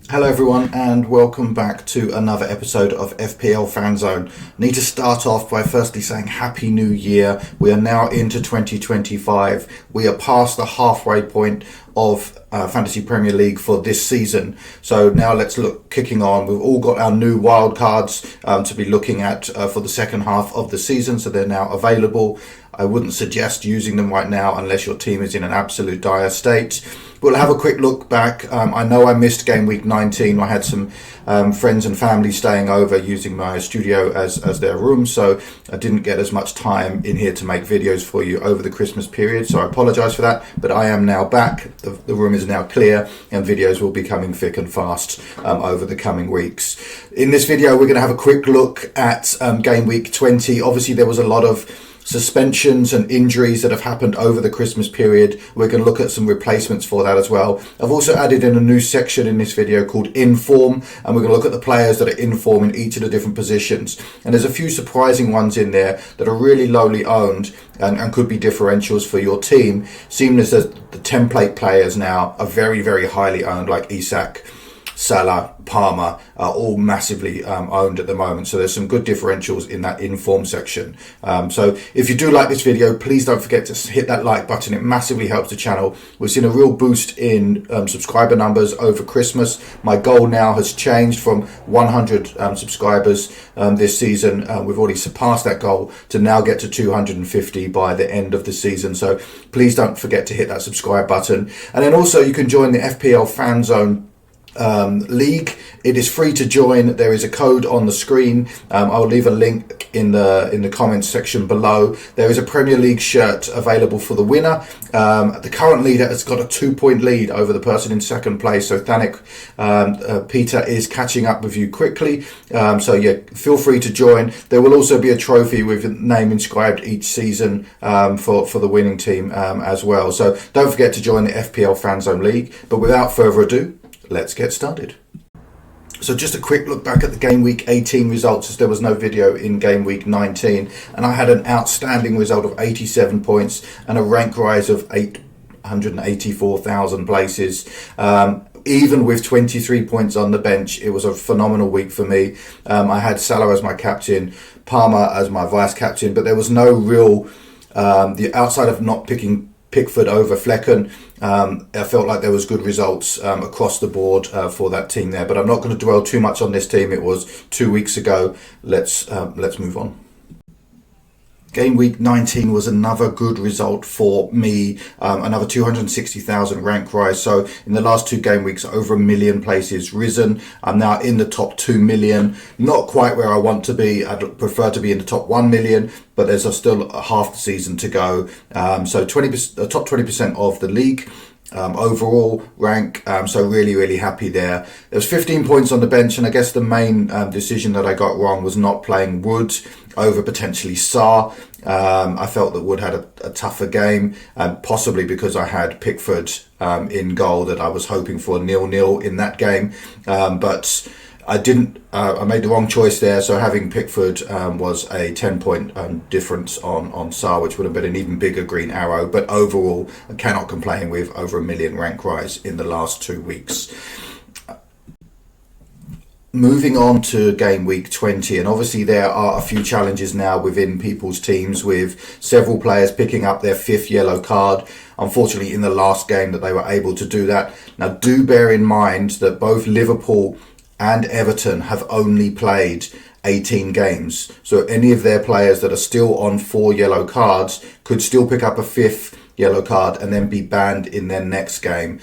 Hello everyone and welcome back to another episode of FPL Fanzone. Need to start off by firstly saying Happy New Year. We are now into 2025. We are past the halfway point of Fantasy Premier League for this season. So now let's look kicking on. We've all got our new wildcards to be looking at for the second half of the season. So they're now available. I wouldn't suggest using them right now unless your team is in an absolute dire state. We'll have a quick look back. I know I missed Gameweek 19. I had some friends and family staying over using my studio as their room, so I didn't get as much time in here to make videos for you over the Christmas period, so I apologise for that, but I am now back. The room is now clear and videos will be coming thick and fast over the coming weeks. In this video, we're going to have a quick look at Gameweek 20. Obviously, there was a lot of suspensions and injuries that have happened over the Christmas period. We're going to look at some replacements for that as well. I've also added in a new section in this video called Inform, and we're going to look at the players that are in form in each of the different positions. And there's a few surprising ones in there that are really lowly owned and could be differentials for your team, seeing as the template players now are very, very highly owned, like Isak, Salah, Palmer, are all massively owned at the moment. So there's some good differentials in that inform section. So if you do like this video, please don't forget to hit that like button. It massively helps the channel. We've seen a real boost in subscriber numbers over Christmas. My goal now has changed from 100 subscribers this season. We've already surpassed that goal to now get to 250 by the end of the season. So please don't forget to hit that subscribe button. And then also you can join the FPL Fanzone League. It is free to join. There is a code on the screen. I'll leave a link in the comments section below. There is a Premier League shirt available for the winner. The current leader has got a 2-point lead over the person in second place. So Thanik Peter is catching up with you quickly. So yeah, feel free to join. There will also be a trophy with a name inscribed each season for the winning team as well. So don't forget to join the FPL Fanzone League. But without further ado, let's get started. So just a quick look back at the Game Week 18 results, as there was no video in Game Week 19, and I had an outstanding result of 87 points and a rank rise of 884,000 places. Even with 23 points on the bench, it was a phenomenal week for me. I had Salah as my captain, Palmer as my vice captain, but there was no real, the outside of not picking Pickford over Flecken, I felt like there was good results across the board for that team there. But I'm not going to dwell too much on this team. It was 2 weeks ago. Let's move on. Game week 19 was another good result for me, another 260,000 rank rise. So in the last 2 game weeks, over 1 million places risen. I'm now in the top 2 million, not quite where I want to be. I'd prefer to be in the top 1 million, but there's still half the season to go. So 20%, the top 20% of the league. Overall rank, so really happy there. There was 15 points on the bench, and I guess the main decision that I got wrong was not playing Wood over potentially Sarr. I felt that Wood had a tougher game, possibly because I had Pickford in goal, that I was hoping for 0-0 in that game, but I didn't. I made the wrong choice there. So having Pickford was a 10-point difference on Sarr, which would have been an even bigger green arrow. But overall, I cannot complain with over 1 million rank rise in the last 2 weeks. Moving on to Game Week 20, and obviously there are a few challenges now within people's teams, with several players picking up their 5th yellow card. Unfortunately, in the last game that they were able to do that. Now, do bear in mind that both Liverpool and Everton have only played 18 games. So any of their players that are still on 4 yellow cards could still pick up a 5th yellow card and then be banned in their next game.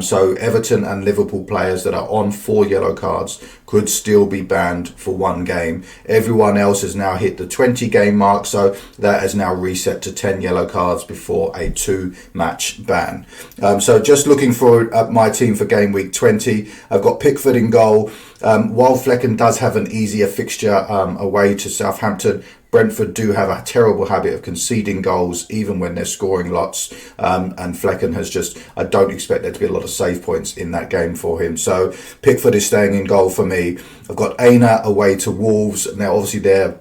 So Everton and Liverpool players that are on 4 yellow cards could still be banned for 1 game. Everyone else has now hit the 20 game mark, so that has now reset to 10 yellow cards before a 2-match ban. So just looking for my team for Game Week 20, I've got Pickford in goal. While Flecken does have an easier fixture away to Southampton, Brentford do have a terrible habit of conceding goals even when they're scoring lots, and Flecken has just, I don't expect there to be a lot of save points in that game for him. So Pickford is staying in goal for me. I've got Aina away to Wolves. Now obviously their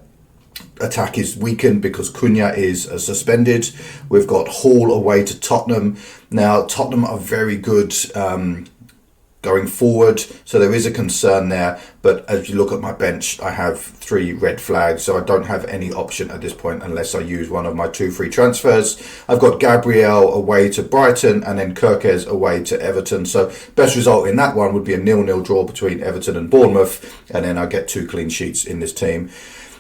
attack is weakened because Cunha is suspended. We've got Hall away to Tottenham. Now Tottenham are very good going forward, so there is a concern there. But as you look at my bench, I have 3 red flags, so I don't have any option at this point unless I use one of my 2 free transfers. I've got Gabriel away to Brighton and then Kirkes away to Everton. So best result in that one would be a 0-0 draw between Everton and Bournemouth, and then I get 2 clean sheets in this team.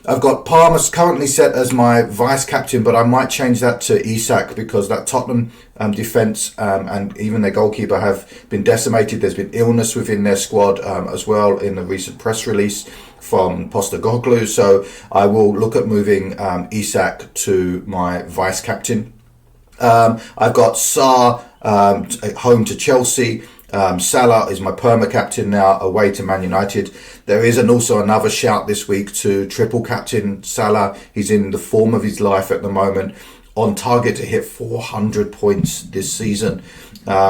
I've got Palmer currently set as my vice captain, but I might change that to Isak because that Tottenham defence and even their goalkeeper have been decimated. There's been illness within their squad as well in the recent press release from Postecoglou. So I will look at moving Isak to my vice captain. I've got Sarr home to Chelsea. Salah is my perma captain now, away to Man United. There is also another shout this week to triple captain Salah. He's in the form of his life at the moment, on target to hit 400 points this season,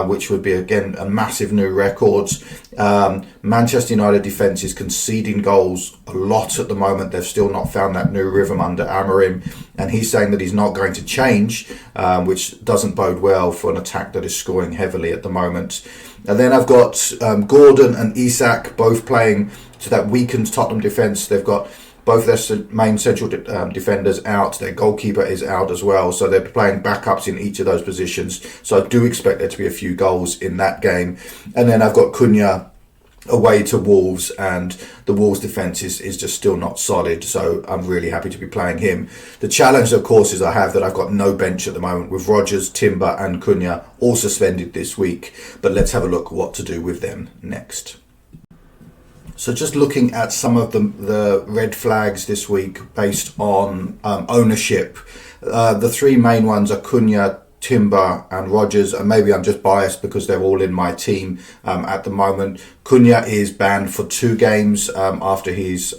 which would be again a massive new record. Manchester United defence is conceding goals a lot at the moment. They've still not found that new rhythm under Amorim, and he's saying that he's not going to change, which doesn't bode well for an attack that is scoring heavily at the moment. And then I've got Gordon and Isak both playing to that weakened Tottenham defence. They've got both their main central defenders out. Their goalkeeper is out as well. So they're playing backups in each of those positions. So I do expect there to be a few goals in that game. And then I've got Cunha away to Wolves, and the Wolves defence is just still not solid, so I'm really happy to be playing him. The challenge, of course, is I have that I've got no bench at the moment with Rodgers, Timber and Cunha all suspended this week, but let's have a look what to do with them next. So just looking at some of the red flags this week based on ownership, the 3 main ones are Cunha, Timber and Rodgers, and maybe I'm just biased because they're all in my team at the moment. Cunha is banned for 2 games after his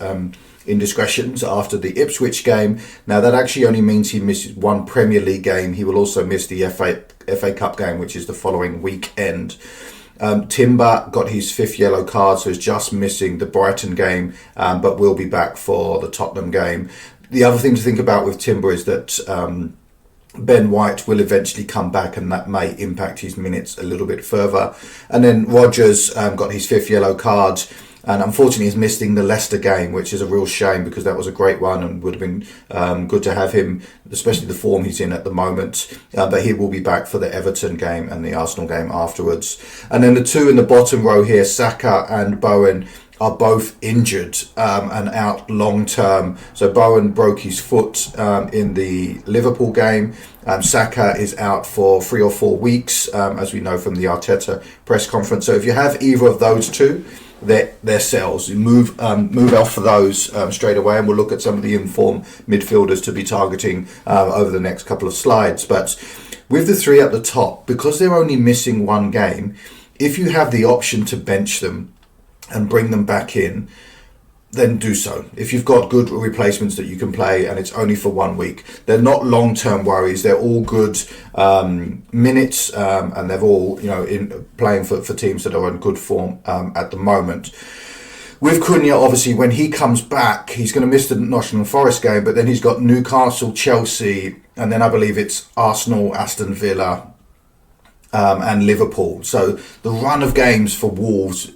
indiscretions after the Ipswich game. Now that actually only means he misses 1 Premier League game. He will also miss the FA Cup game, which is the following weekend. Timber got his 5th yellow card, so he's just missing the Brighton game, but will be back for the Tottenham game. The other thing to think about with Timber is that Ben White will eventually come back, and that may impact his minutes a little bit further. And then Rodgers got his 5th yellow card, and unfortunately is missing the Leicester game, which is a real shame because that was a great one and would have been good to have him, especially the form he's in at the moment. But he will be back for the Everton game and the Arsenal game afterwards. And then the 2 in the bottom row here, Saka and Bowen, are both injured and out long term. So Bowen broke his foot in the Liverpool game. Saka is out for 3 or 4 weeks, as we know from the Arteta press conference. So if you have either of those 2, they're sells. You move off for those straight away, and we'll look at some of the informed midfielders to be targeting over the next couple of slides. But with the 3 at the top, because they're only missing 1 game, if you have the option to bench them and bring them back in, then do so. If you've got good replacements that you can play and it's only for 1 week, they're not long-term worries. They're all good minutes, and they're all in playing for teams that are in good form at the moment. With Cunha, obviously, when he comes back, he's going to miss the Nottingham Forest game, but then he's got Newcastle, Chelsea, and then I believe it's Arsenal, Aston Villa, and Liverpool. So the run of games for Wolves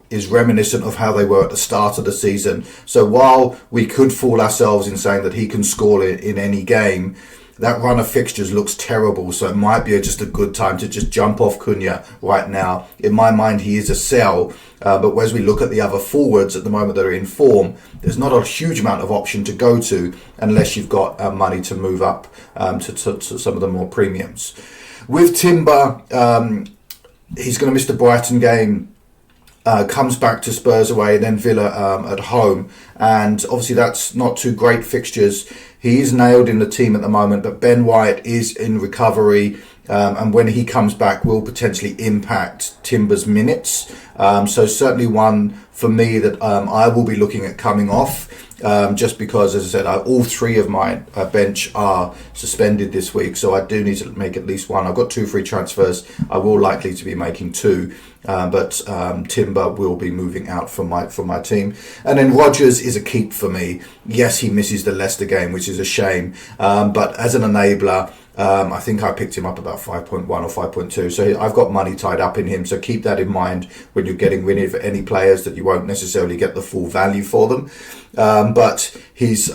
is reminiscent of how they were at the start of the season. So while we could fool ourselves in saying that he can score in any game, that run of fixtures looks terrible. So it might be just a good time to just jump off Cunha right now. In my mind, he is a sell. But as we look at the other forwards at the moment that are in form, there's not a huge amount of option to go to unless you've got money to move up to some of the more premiums. With Timber, he's going to miss the Brighton game. Comes back to Spurs away, then Villa at home, and obviously that's not 2 great fixtures. He is nailed in the team at the moment, but Ben White is in recovery, and when he comes back will potentially impact Timber's minutes. So certainly one for me that I will be looking at coming off, just because, as I said, all 3 of my bench are suspended this week, so I do need to make at least 1. I've got 2 free transfers. I will likely to be making 2, but Timber will be moving out from my team. And then Rodgers is a keep for me. Yes, he misses the Leicester game, which is a shame, but as an enabler, I think I picked him up about 5.1 or 5.2. So I've got money tied up in him. So keep that in mind when you're getting rid of any players, that you won't necessarily get the full value for them. But he's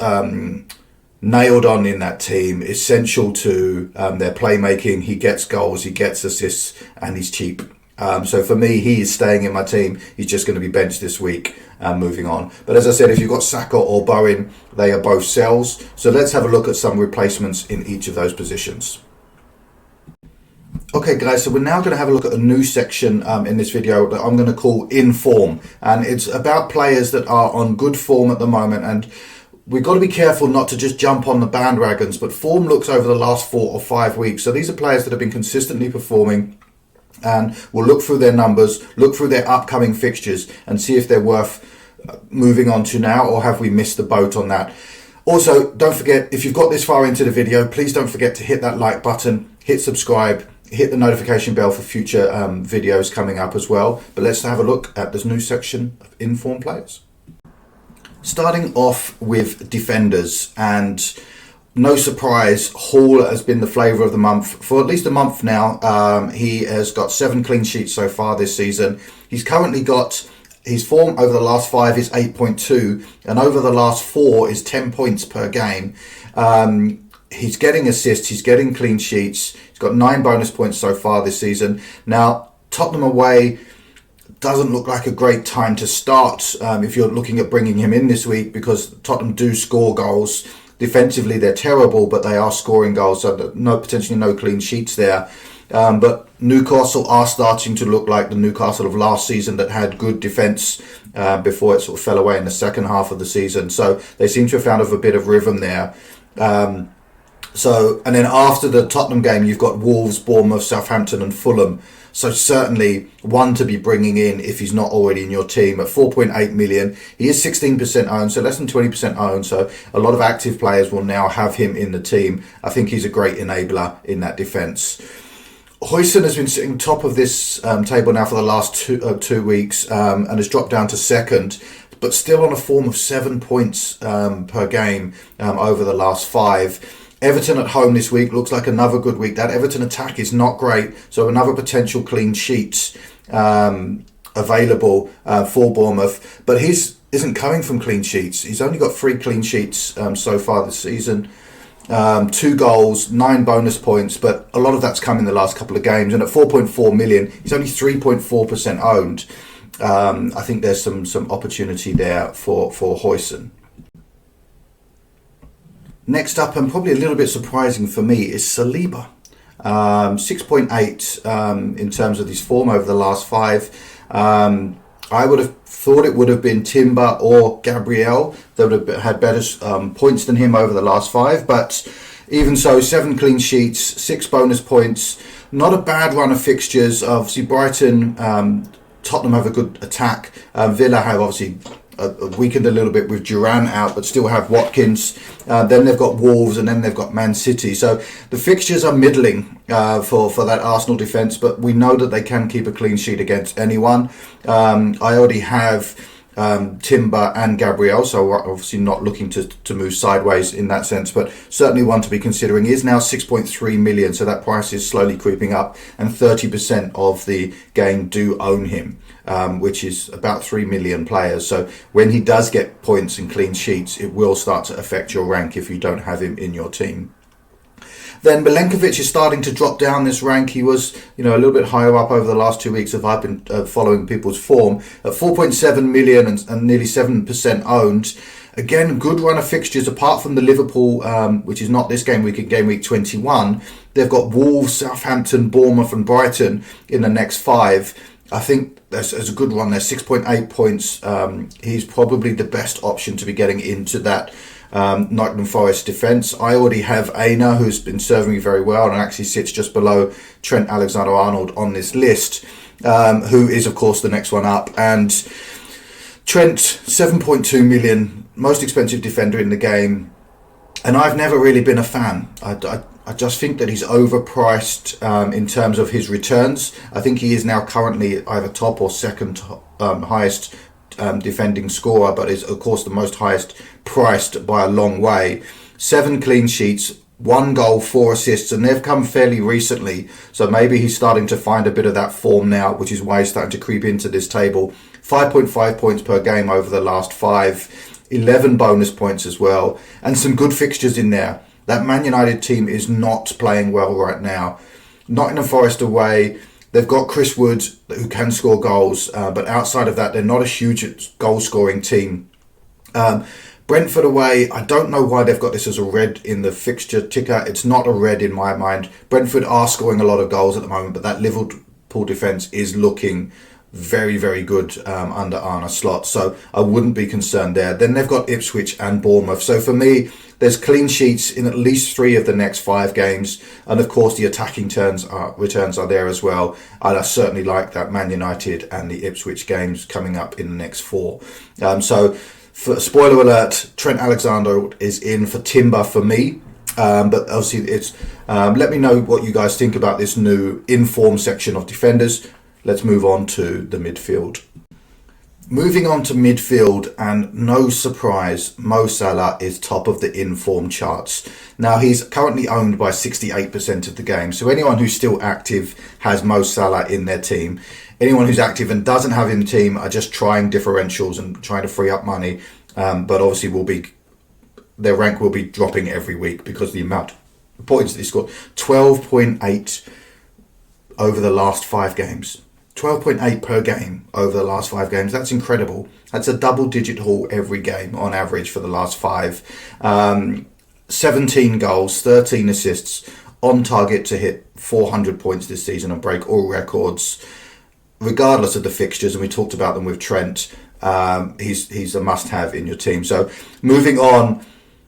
nailed on in that team, essential to their playmaking. He gets goals, he gets assists, and he's cheap. So for me, he is staying in my team. He's just going to be benched this week, moving on. But as I said, if you've got Saka or Bowen, they are both sells. So let's have a look at some replacements in each of those positions. Okay guys, so we're now going to have a look at a new section in this video that I'm going to call In Form. And it's about players that are on good form at the moment, and we've got to be careful not to just jump on the bandwagons, but form looks over the last 4 or 5 weeks. So these are players that have been consistently performing, and we'll look through their numbers, look through their upcoming fixtures, and see if they're worth moving on to now, or have we missed the boat on that. Also, don't forget, if you've got this far into the video, please don't forget to hit that like button, hit subscribe, hit the notification bell for future videos coming up as well. But let's have a look at this new section of informed players. Starting off with defenders, and no surprise, Hall has been the flavour of the month for at least a month now. He has got 7 clean sheets so far this season. He's currently got, his form over the last 5 is 8.2, and over the last 4 is 10 points per game. He's getting assists, he's getting clean sheets, he's got 9 bonus points so far this season. Now, Tottenham away doesn't look like a great time to start if you're looking at bringing him in this week, because Tottenham do score goals. Defensively, they're terrible, but they are scoring goals, so potentially no clean sheets there. But Newcastle are starting to look like the Newcastle of last season that had good defence before it sort of fell away in the second half of the season. So they seem to have found a bit of rhythm there. And then after the Tottenham game, you've got Wolves, Bournemouth, Southampton and Fulham. So certainly one to be bringing in if he's not already in your team. At 4.8 million, he is 16% owned, so less than 20% owned. So a lot of active players will now have him in the team. I think he's a great enabler in that defence. Huijsen has been sitting top of this table now for the last 2 weeks and has dropped down to second, but still on a form of 7 points per game over the last 5. Everton at home this week looks like another good week. That Everton attack is not great, so another potential clean sheet available for Bournemouth. But his isn't coming from clean sheets. He's only got 3 clean sheets so far this season. 2 goals, 9 bonus points, but a lot of that's come in the last couple of games. And at 4.4 million, he's only 3.4% owned. I think there's some opportunity there for Huijsen. Next up, and probably a little bit surprising for me, is Saliba. 6.8 in terms of his form over the last 5. I would have thought it would have been Timber or Gabriel that would have had better points than him over the last 5. But even so, 7 clean sheets, 6 bonus points. Not a bad run of fixtures. Obviously, Brighton, Tottenham have a good attack. Villa have obviously weakened a little bit with Duran out, but still have Watkins. Then they've got Wolves, and then they've got Man City. So the fixtures are middling for that Arsenal defence, but we know that they can keep a clean sheet against anyone. I already have Timber and Gabriel, so we're obviously not looking to move sideways in that sense, but certainly one to be considering. He is now 6.3 million, so that price is slowly creeping up, and 30% of the game do own him, which is about 3 million players. So when he does get points and clean sheets, it will start to affect your rank if you don't have him in your team. Then Milenkovic is starting to drop down this rank. He was, a little bit higher up over the last 2 weeks if I've been following people's form. At 4.7 million and nearly 7% owned. Again, good run of fixtures apart from the Liverpool, which is not this game week, in Gameweek 21. They've got Wolves, Southampton, Bournemouth and Brighton in the next 5. I think there's a good run there, 6.8 points. He's probably the best option to be getting into that Nottingham Forest defence. I already have Aina, who's been serving me very well and actually sits just below Trent Alexander-Arnold on this list, who is of course the next one up. And Trent, 7.2 million, most expensive defender in the game, and I've never really been a fan. I just think that he's overpriced in terms of his returns. I think he is now currently either top or second highest defending scorer, but is of course the most highest priced by a long way. 7 clean sheets, 1 goal, 4 assists, and they've come fairly recently. So maybe he's starting to find a bit of that form now, which is why he's starting to creep into this table. 5.5 points per game over the last 5, 11 bonus points as well, and some good fixtures in there. That Man United team is not playing well right now. Nottingham Forest away, they've got Chris Wood who can score goals, but outside of that, they're not a huge goal-scoring team. Brentford away, I don't know why they've got this as a red in the fixture ticker. It's not a red in my mind. Brentford are scoring a lot of goals at the moment, but that Liverpool defence is looking very, very good under Arne Slot. So I wouldn't be concerned there. Then they've got Ipswich and Bournemouth. So for me, there's clean sheets in at least 3 of the next 5 games. And of course, the attacking returns are there as well. And I certainly like that Man United and the Ipswich games coming up in the next 4. For spoiler alert, Trent Alexander is in for Timber for me. But obviously, let me know what you guys think about this new inform section of defenders. Let's move on to the midfield. Moving on to midfield, and no surprise, Mo Salah is top of the inform charts. Now, he's currently owned by 68% of the game. So anyone who's still active has Mo Salah in their team. Anyone who's active and doesn't have him in the team are just trying differentials and trying to free up money. But obviously their rank will be dropping every week because the amount of points that he scored. 12.8 over the last 5 games. 12.8 per game over the last 5 games. That's incredible. That's a double-digit haul every game on average for the last 5. 17 goals, 13 assists, on target to hit 400 points this season and break all records, regardless of the fixtures. And we talked about them with Trent. He's a must-have in your team. So moving on,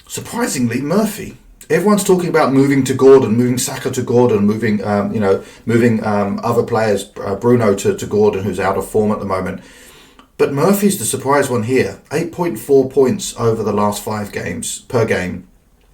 surprisingly, Murphy. Everyone's talking about moving to Gordon, moving Saka to Gordon, moving other players, Bruno to Gordon, who's out of form at the moment. But Murphy's the surprise one here. 8.4 points over the last 5 games per game.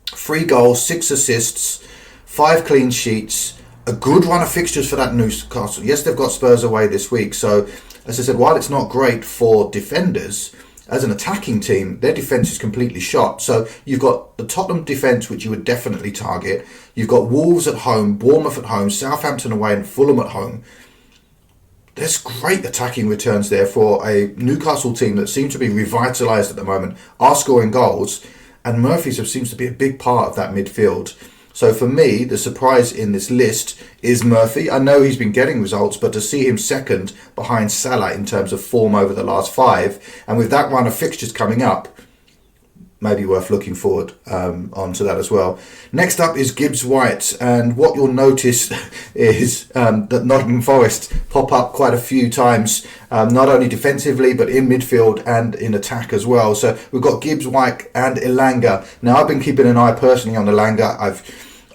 3 goals, 6 assists, 5 clean sheets. A good run of fixtures for that Newcastle. Yes, they've got Spurs away this week. So, as I said, while it's not great for defenders, as an attacking team, their defence is completely shot. So you've got the Tottenham defence, which you would definitely target. You've got Wolves at home, Bournemouth at home, Southampton away and Fulham at home. There's great attacking returns there for a Newcastle team that seem to be revitalised at the moment, are scoring goals, and Murphy's seems to be a big part of that midfield. So for me, the surprise in this list is Murphy. I know he's been getting results, but to see him second behind Salah in terms of form over the last 5, and with that run of fixtures coming up, maybe worth looking forward onto that as well. Next up is Gibbs White, and what you'll notice is that Nottingham Forest pop up quite a few times, not only defensively but in midfield and in attack as well. So we've got Gibbs White and Elanga. Now I've been keeping an eye personally on Elanga.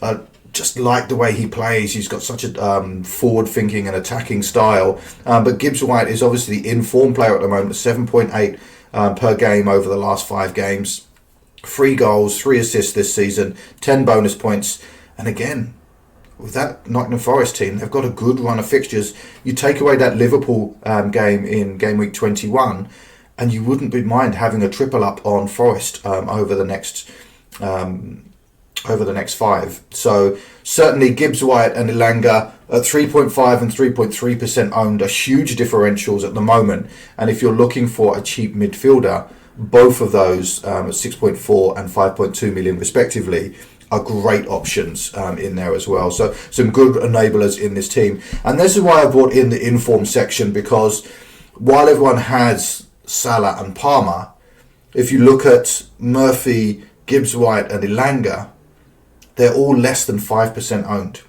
I've just like the way he plays. He's got such a forward-thinking and attacking style. But Gibbs White is obviously the in-form player at the moment, 7.8 per game over the last 5 games. 3 goals, 3 assists this season, 10 bonus points. And again, with that Nottingham Forest team, they've got a good run of fixtures. You take away that Liverpool game in Gameweek 21, and you wouldn't be mind having a triple up on Forest over the next 5. So certainly Gibbs White and Elanga at 3.5 and 3.3% owned are huge differentials at the moment. And if you're looking for a cheap midfielder, both of those at 6.4 and 5.2 million respectively are great options in there as well. So some good enablers in this team. And this is why I brought in the inform section, because while everyone has Salah and Palmer, if you look at Murphy, Gibbs White and Elanga, they're all less than 5% owned,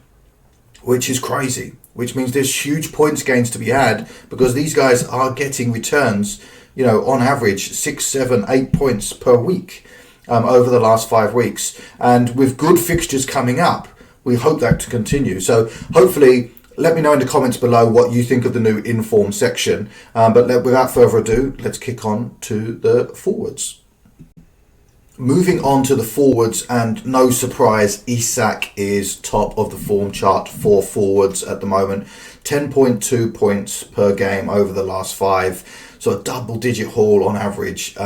which is crazy, which means there's huge points gains to be had, because these guys are getting returns, on average 6, 7, 8 points per week over the last 5 weeks. And with good fixtures coming up, we hope that to continue. So hopefully, let me know in the comments below what you think of the new inform section. But without further ado, let's kick on to the forwards. Moving on to the forwards, and no surprise, Isak is top of the form chart for forwards at the moment. 10.2 points per game over the last 5. So a double-digit haul on average.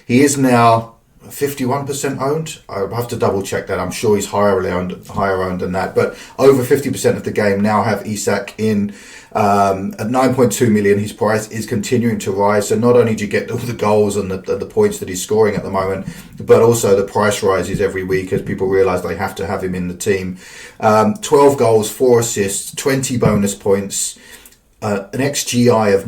He is now, 51% owned. I'll have to double check that. I'm sure he's higher owned than that. But over 50% of the game now have Isak in at 9.2 million. His price is continuing to rise. So not only do you get all the goals and the points that he's scoring at the moment, but also the price rises every week as people realise they have to have him in the team. 12 goals, 4 assists, 20 bonus points, an XGI of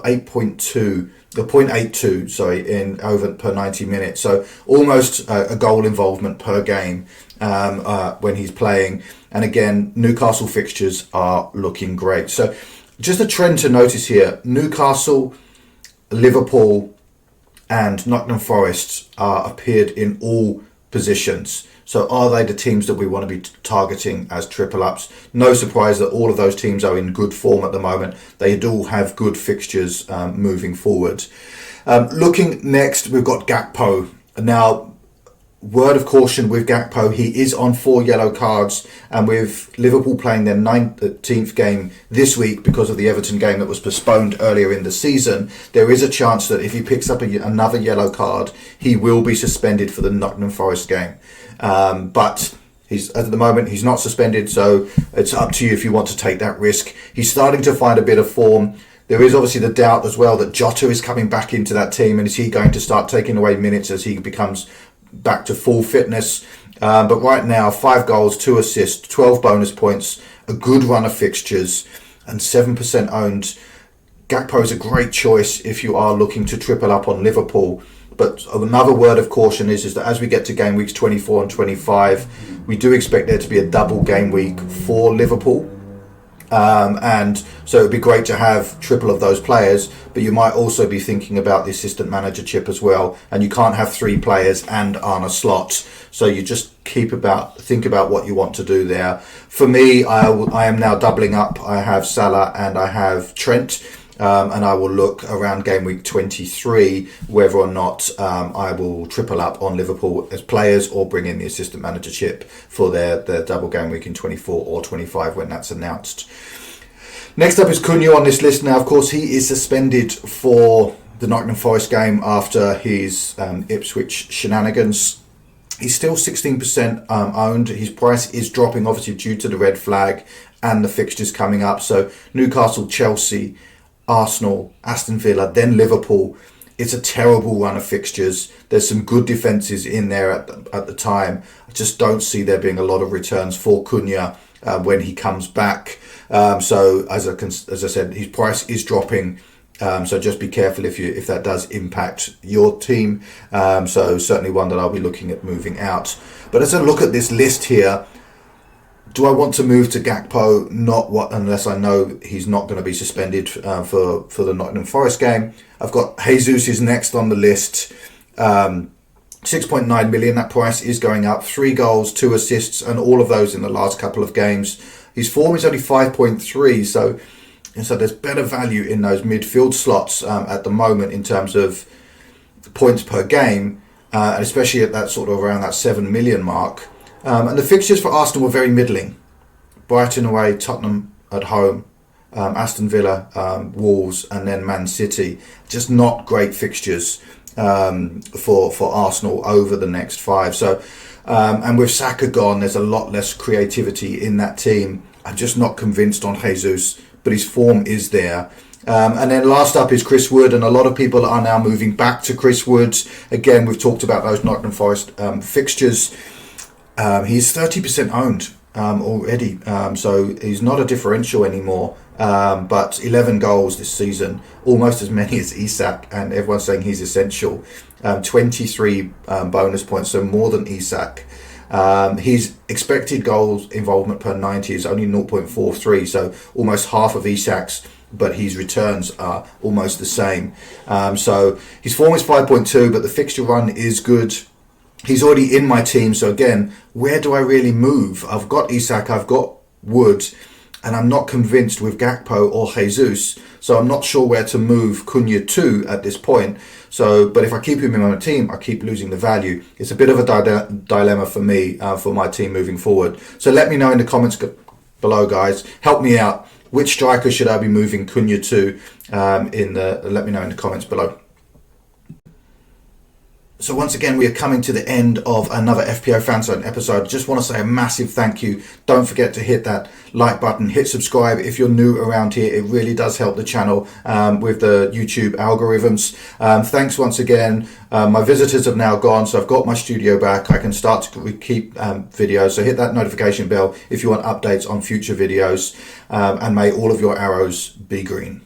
8.2. The 0.82, sorry, in over per 90 minutes. So almost a goal involvement per game when he's playing. And again, Newcastle fixtures are looking great. So just a trend to notice here: Newcastle, Liverpool, and Nottingham Forest appeared in all positions. So are they the teams that we want to be targeting as triple ups? No surprise that all of those teams are in good form at the moment. They do have good fixtures moving forward. Looking next, we've got Gakpo. Now, word of caution with Gakpo, he is on 4 yellow cards, and with Liverpool playing their 19th game this week because of the Everton game that was postponed earlier in the season, there is a chance that if he picks up another yellow card, he will be suspended for the Nottingham Forest game. But at the moment he's not suspended, so it's up to you if you want to take that risk. He's starting to find a bit of form. There is obviously the doubt as well that Jota is coming back into that team, and is he going to start taking away minutes as he becomes back to full fitness? But right now, 5 goals, 2 assists, 12 bonus points, a good run of fixtures, and 7% owned. Gakpo is a great choice if you are looking to triple up on Liverpool. But another word of caution is that as we get to game weeks 24 and 25, we do expect there to be a double game week for Liverpool. And so it would be great to have triple of those players, but you might also be thinking about the assistant manager chip as well. And you can't have 3 players and Arne Slot. So you just think about what you want to do there. For me, I am now doubling up. I have Salah and I have Trent. And I will look around game week 23 whether or not I will triple up on Liverpool as players or bring in the assistant manager chip for their double game week in 24 or 25 when that's announced. Next up is Cunha on this list. Now, of course, he is suspended for the Nottingham Forest game after his Ipswich shenanigans. He's still 16% owned. His price is dropping, obviously, due to the red flag and the fixtures coming up. So Newcastle, Chelsea, Arsenal, Aston Villa, then Liverpool. It's a terrible run of fixtures. There's some good defences in there at the time. I just don't see there being a lot of returns for Cunha when he comes back. So as I said, his price is dropping. So just be careful if that does impact your team. So certainly one that I'll be looking at moving out. But as I look at this list here, do I want to move to Gakpo? Unless I know he's not going to be suspended for the Nottingham Forest game. I've got Jesus is next on the list. 6.9 million. That price is going up. 3 goals, 2 assists, and all of those in the last couple of games. His form is only 5.3, so there's better value in those midfield slots at the moment in terms of points per game, and especially at that sort of around that 7 million mark. And the fixtures for Arsenal were very middling. Brighton away, Tottenham at home, Aston Villa, Wolves, and then Man City. Just not great fixtures for Arsenal over the next 5. So, and with Saka gone, there's a lot less creativity in that team. I'm just not convinced on Jesus, but his form is there. And then last up is Chris Wood, and a lot of people are now moving back to Chris Wood. Again, we've talked about those Nottingham Forest fixtures. He's 30% owned already, so he's not a differential anymore. But 11 goals this season, almost as many as Isak, and everyone's saying he's essential. 23 bonus points, so more than Isak. His expected goals involvement per 90 is only 0.43, so almost half of Isak's, but his returns are almost the same. So his form is 5.2, but the fixture run is good. He's already in my team, so again, where do I really move? I've got Isak, I've got Wood, and I'm not convinced with Gakpo or Jesus, so I'm not sure where to move Cunha to at this point. So, but if I keep him in my team, I keep losing the value. It's a bit of a dilemma for me, for my team moving forward. So let me know in the comments below, guys. Help me out. Which striker should I be moving Cunha to? Let me know in the comments below. So once again, we are coming to the end of another FPO Fanzone episode. Just want to say a massive thank you. Don't forget to hit that like button, hit subscribe if you're new around here. It really does help the channel with the YouTube algorithms. Thanks once again. My visitors have now gone, so I've got my studio back. I can start to keep videos. So hit that notification bell if you want updates on future videos. And may all of your arrows be green.